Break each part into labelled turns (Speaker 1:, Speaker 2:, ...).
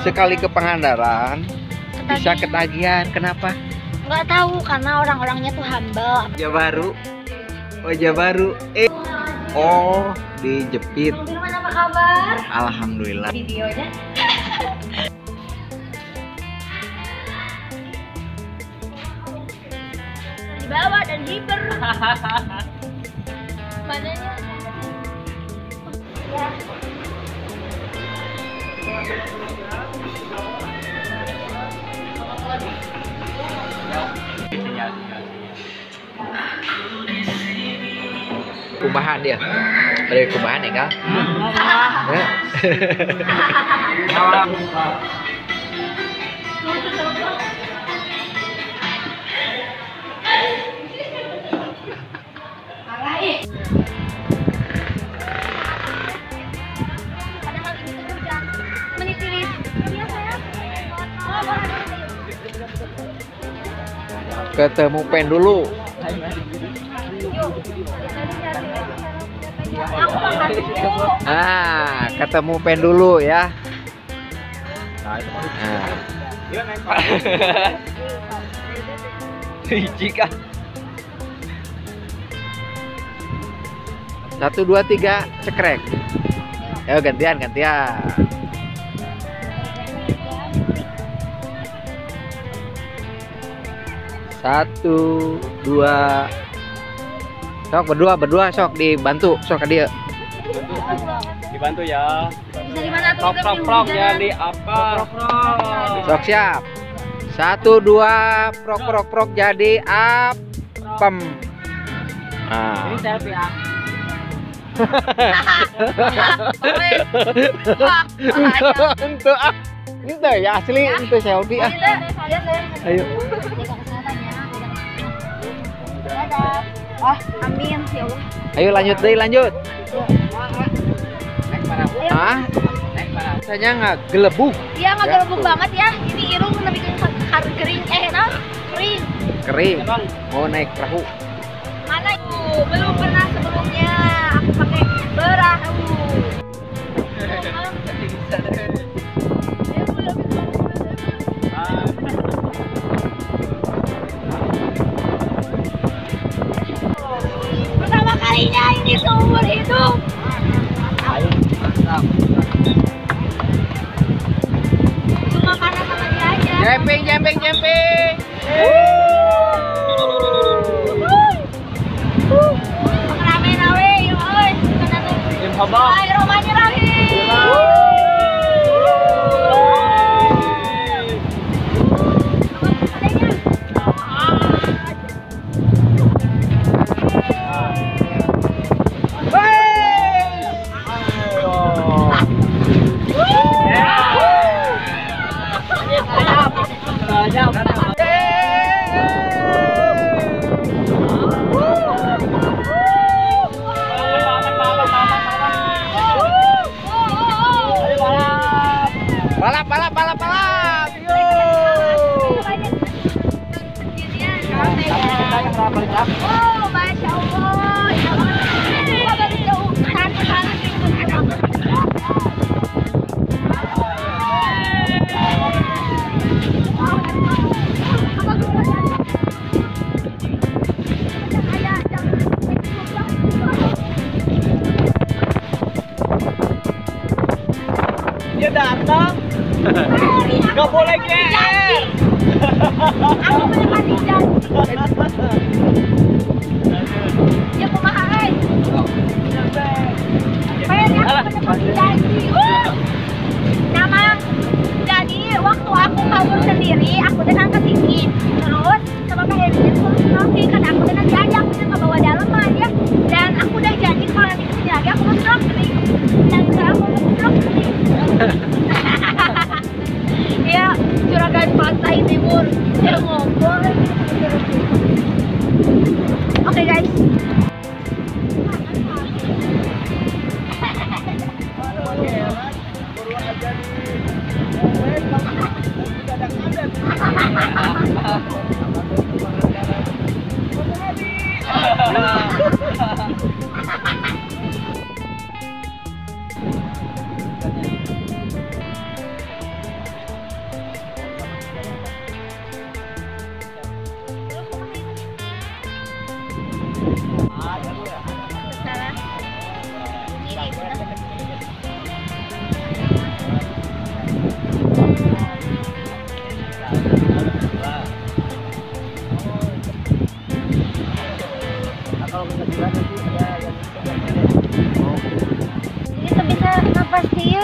Speaker 1: sekali ke Pangandaran bisa ketagihan. Kenapa?
Speaker 2: Nggak tahu, karena orang-orangnya tuh humble.
Speaker 1: Wajah baru. Oh, dijepit.
Speaker 2: Bang Firman, apa kabar?
Speaker 1: Alhamdulillah.
Speaker 2: Videonya. Di bawah dan hiper. Mananya? Ya.
Speaker 1: Kumahan dia. Ada kumahan ya kan? Ya.
Speaker 2: Padahal ini tuh udah menitiris. Iya sayang.
Speaker 1: Ketemu pen dulu. Nah, ketemu pen dulu ya. Nah. Jika 1, 2, 3 cekrek. Ayo gantian. 1, 2. Sok berdua sok dibantu sok dia.
Speaker 3: Dibantu ya.
Speaker 2: Bisa di mana tuh?
Speaker 3: Prok ya di apa?
Speaker 1: Sok siap. 1, 2 prok jadi apem. Nah.
Speaker 3: Ini selfie ya.
Speaker 1: Ente ya asli ente selfie ah. Ayo.
Speaker 2: Oh, amin ya Allah.
Speaker 1: Ayo lanjut.
Speaker 3: Naik mana?
Speaker 1: Ah, rasanya nggak gelebuk.
Speaker 2: Iya, nggak gelembung banget ya. Ini irung lebih kering. Kering.
Speaker 1: Kering. Mau naik perahu.
Speaker 2: Mana itu? Belum pernah sebelumnya. Aku pakai perahu. Pertama kalinya ini seumur hidup. Cuma karena sama dia aja.
Speaker 1: Jemping.
Speaker 2: Rame nawe, yuk oi.
Speaker 3: Tim Habang.
Speaker 2: Bismillahirrahmanirrahim.
Speaker 1: Balap.
Speaker 2: Oh, Masya Allah.
Speaker 3: Dia datang. Gak boleh GR.
Speaker 2: Aku menepati janji. Dia pemahaman. Pengen aku menepati janji. Nama. Jadi waktu aku kabur sendiri, aku datang ke sini. Terus sama Kak Erina suruh snorkeling karena aku udah diajak ke bawah dalam aja. Dan aku udah janji kalau nanti kesini lagi aku mau snorkeling. Dan sekarang aku mau snorkeling. Ya, juragan pantai timur yang ngobrol. Oke guys. Salah. Ini udah.
Speaker 3: Kalau kita bilang nanti ada yang
Speaker 2: Ini tuh bisa napas dia.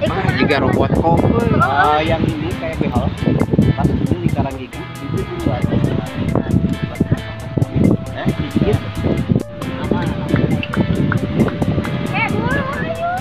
Speaker 1: Ah, juga robot kopi.
Speaker 3: yang ini kayak behal. Pas ini di Karanggiga itu juga ada. Dikit.
Speaker 2: Buru, ayo.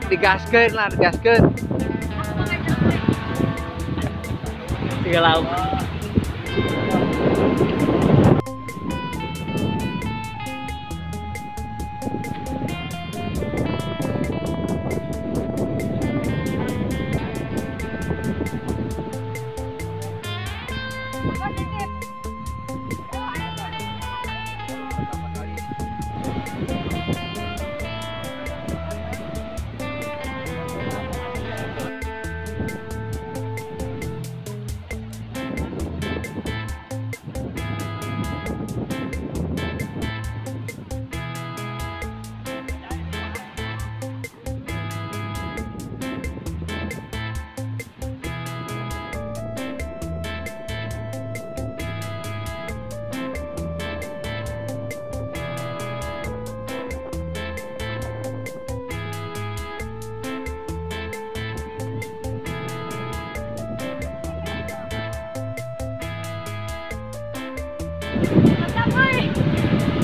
Speaker 1: Digaskeun lah, digaskeun.
Speaker 3: Tiga lauk.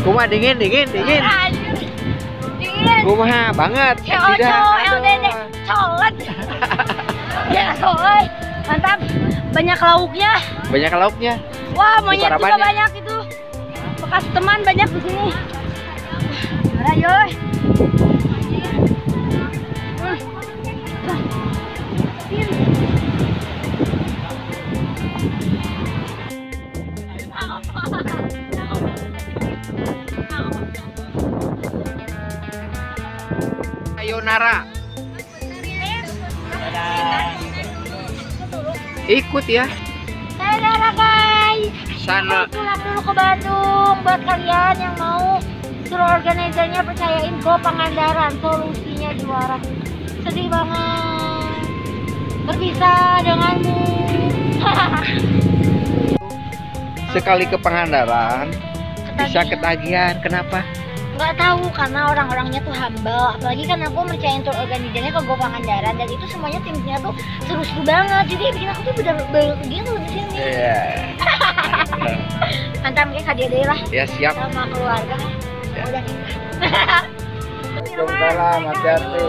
Speaker 1: Kumaha dingin.
Speaker 2: Dingin.
Speaker 1: Kumaha banget.
Speaker 2: Colot. Ya, coy. Mantap. Banyak lauknya.
Speaker 1: Banyak lauknya.
Speaker 2: Wah, monyet juga
Speaker 1: Parapannya.
Speaker 2: banyak itu. Bekas teman banyak di sini. Marah, yoy.
Speaker 1: Sayonara. Ikut ya.
Speaker 2: Sayonara, guys.
Speaker 1: Sana.
Speaker 2: Pulang dulu ke Bandung. Buat kalian yang mau, suruh organizernya percayain Go Pangandaran. Solusinya juara. Sedih banget berpisah denganmu.
Speaker 1: Sekali ke Pangandaran bisa ketagihan. Kenapa?
Speaker 2: Nggak tahu, karena orang-orangnya tuh humble. Apalagi kan aku mercayain tour organizernya ke Go Pangandaran, dan itu semuanya timnya tuh seru-seru banget. Jadi bikin aku tuh bener-bener gitu di sini.
Speaker 1: Iya.
Speaker 2: Mantap kayak KDD lah
Speaker 1: Ya siap.
Speaker 2: sama keluarga.
Speaker 1: Ya.
Speaker 2: Udah nikah.
Speaker 1: Waalaikumsalam, hati-hati.